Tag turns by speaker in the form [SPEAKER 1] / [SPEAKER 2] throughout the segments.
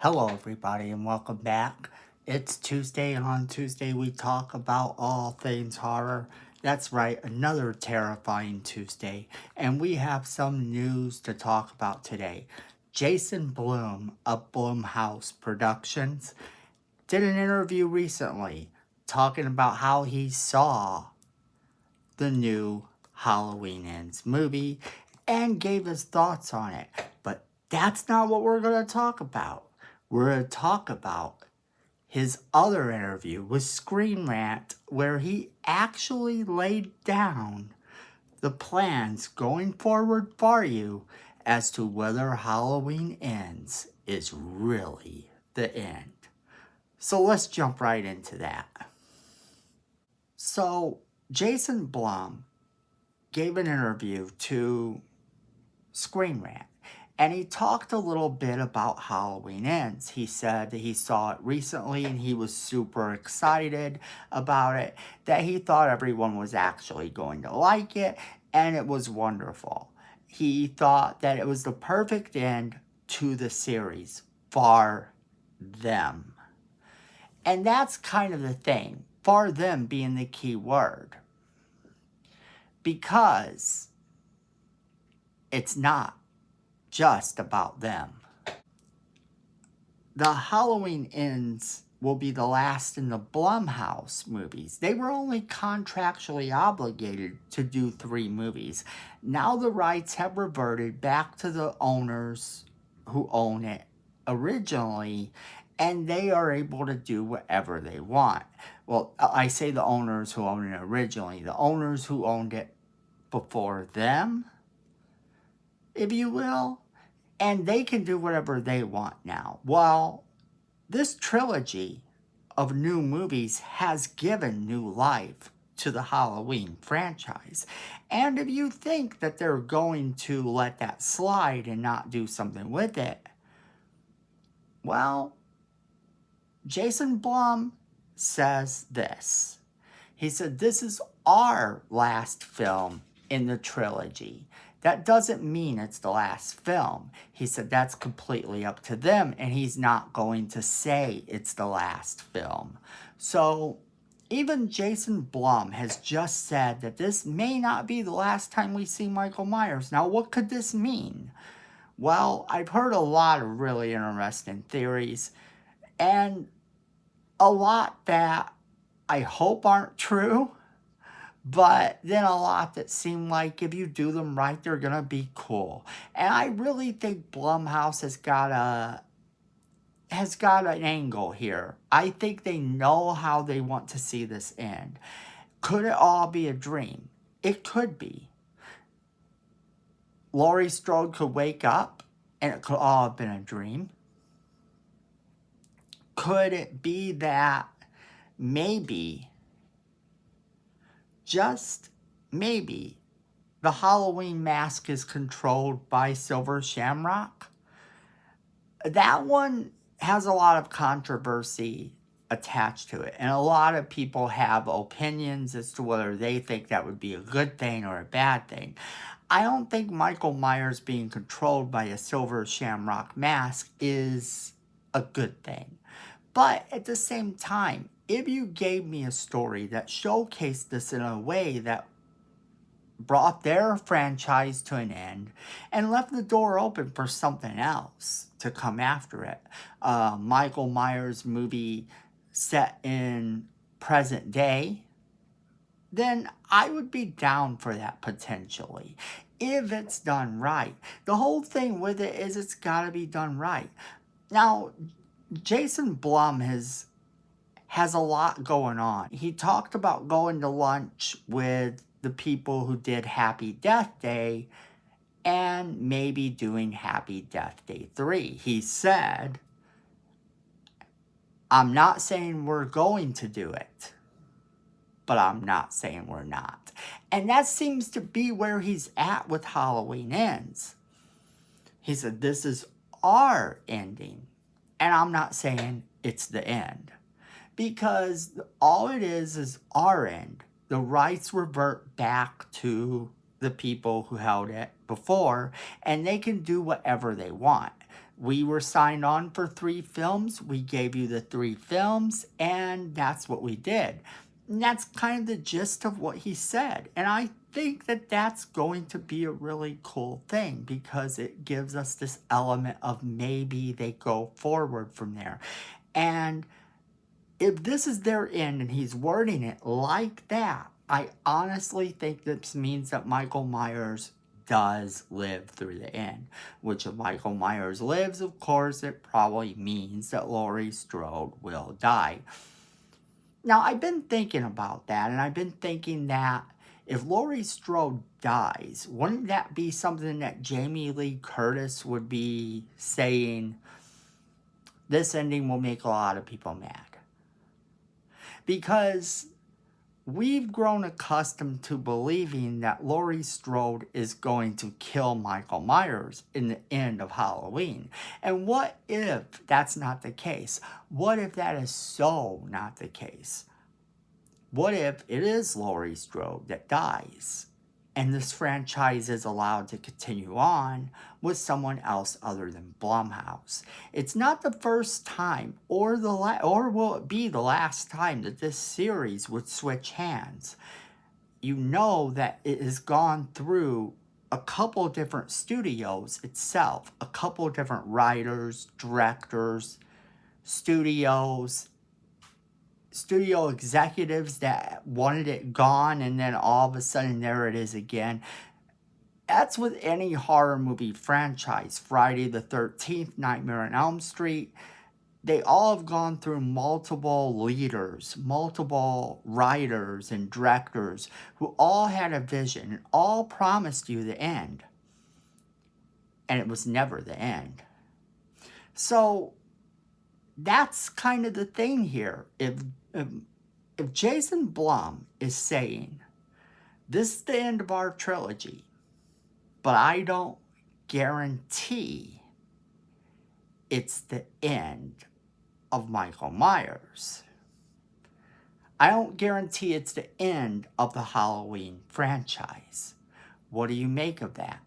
[SPEAKER 1] Hello, everybody, and welcome back. It's Tuesday, and on Tuesday, we talk about all things horror. That's right, another terrifying Tuesday, and we have some news to talk about today. Jason Blum of Blumhouse Productions did an interview recently talking about how he saw the new Halloween Ends movie and gave his thoughts on it. But that's not what we're going to talk about. We're going to talk about his other interview with Screen Rant, where he actually laid down the plans going forward for you as to whether Halloween Ends is really the end. So let's jump right into that. So, Jason Blum gave an interview to Screen Rant, and he talked a little bit about Halloween Ends. He said that he saw it recently and he was super excited about it, that he thought everyone was actually going to like it, and it was wonderful. He thought that it was the perfect end to the series for them. And that's kind of the thing, for them being the key word. Because it's not just about them. The Halloween Ends will be the last in the Blumhouse movies. They were only contractually obligated to do 3 movies. Now the rights have reverted back to the owners who own it originally, and they are able to do whatever they want. Well, I say the owners who owned it originally. The owners who owned it before them, if you will, and they can do whatever they want now. Well, this trilogy of new movies has given new life to the Halloween franchise. And if you think that they're going to let that slide and not do something with it, well, Jason Blum says this. He said, "This is our last film in the trilogy. That doesn't mean it's the last film." He said that's completely up to them, and he's not going to say it's the last film. So even Jason Blum has just said that this may not be the last time we see Michael Myers. Now, what could this mean? Well, I've heard a lot of really interesting theories, and a lot that I hope aren't true, but then a lot that seem like if you do them right, they're going to be cool. And I really think Blumhouse has got an angle here. I think they know how they want to see this end. Could it all be a dream? It could be. Laurie Strode could wake up and it could all have been a dream. Could it be that maybe, just maybe, the Halloween mask is controlled by Silver Shamrock? That one has a lot of controversy attached to it, and a lot of people have opinions as to whether they think that would be a good thing or a bad thing. I don't think Michael Myers being controlled by a Silver Shamrock mask is a good thing. But at the same time, if you gave me a story that showcased this in a way that brought their franchise to an end and left the door open for something else to come after it, Michael Myers movie set in present day, then I would be down for that potentially, if it's done right. The whole thing with it is it's got to be done right. Now, Jason Blum has a lot going on. He talked about going to lunch with the people who did Happy Death Day and maybe doing Happy Death Day 3. He said, "I'm not saying we're going to do it, but I'm not saying we're not." And that seems to be where he's at with Halloween Ends. He said, "This is our ending, and I'm not saying it's the end." Because all it is our end. The rights revert back to the people who held it before, and they can do whatever they want. We were signed on for 3 films. We gave you the 3 films, and that's what we did. And that's kind of the gist of what he said. And I think that that's going to be a really cool thing because it gives us this element of maybe they go forward from there. And if this is their end and he's wording it like that, I honestly think this means that Michael Myers does live through the end. Which if Michael Myers lives, of course, it probably means that Laurie Strode will die. Now, I've been thinking about that, and I've been thinking that if Laurie Strode dies, wouldn't that be something that Jamie Lee Curtis would be saying, this ending will make a lot of people mad? Because we've grown accustomed to believing that Laurie Strode is going to kill Michael Myers in the end of Halloween. And what if that's not the case? What if that is so not the case? What if it is Laurie Strode that dies and this franchise is allowed to continue on with someone else other than Blumhouse? It's not the first time or will it be the last time that this series would switch hands. You know that it has gone through a couple different studios itself, a couple different writers, directors, studio executives that wanted it gone, and then all of a sudden there it is again. That's with any horror movie franchise. Friday the 13th, Nightmare on Elm Street. They all have gone through multiple leaders, multiple writers and directors who all had a vision and all promised you the end. And it was never the end. So that's kind of the thing here. If Jason Blum is saying, this is the end of our trilogy, but I don't guarantee it's the end of Michael Myers. I don't guarantee it's the end of the Halloween franchise. What do you make of that?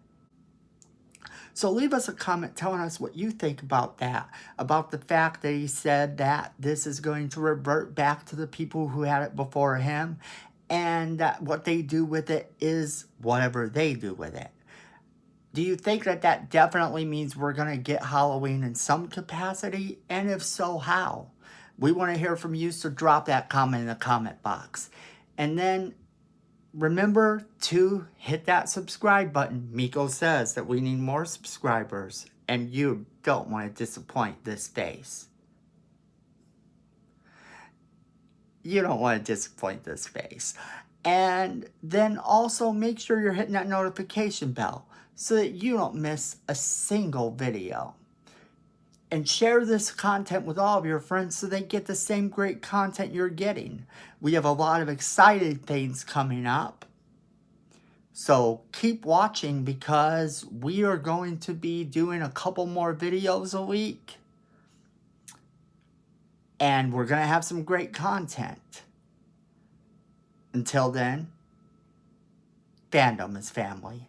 [SPEAKER 1] So leave us a comment telling us what you think about that, about the fact that he said that this is going to revert back to the people who had it before him, and that what they do with it is whatever they do with it. Do you think that that definitely means we're going to get Halloween in some capacity? And if so, how? We want to hear from you, so drop that comment in the comment box. And then remember to hit that subscribe button. Miko says that we need more subscribers, and you don't want to disappoint this face. You don't want to disappoint this face. And then also make sure you're hitting that notification bell so that you don't miss a single video. And share this content with all of your friends so they get the same great content you're getting. We have a lot of exciting things coming up. So keep watching because we are going to be doing a couple more videos a week. And we're going to have some great content. Until then, fandom is family.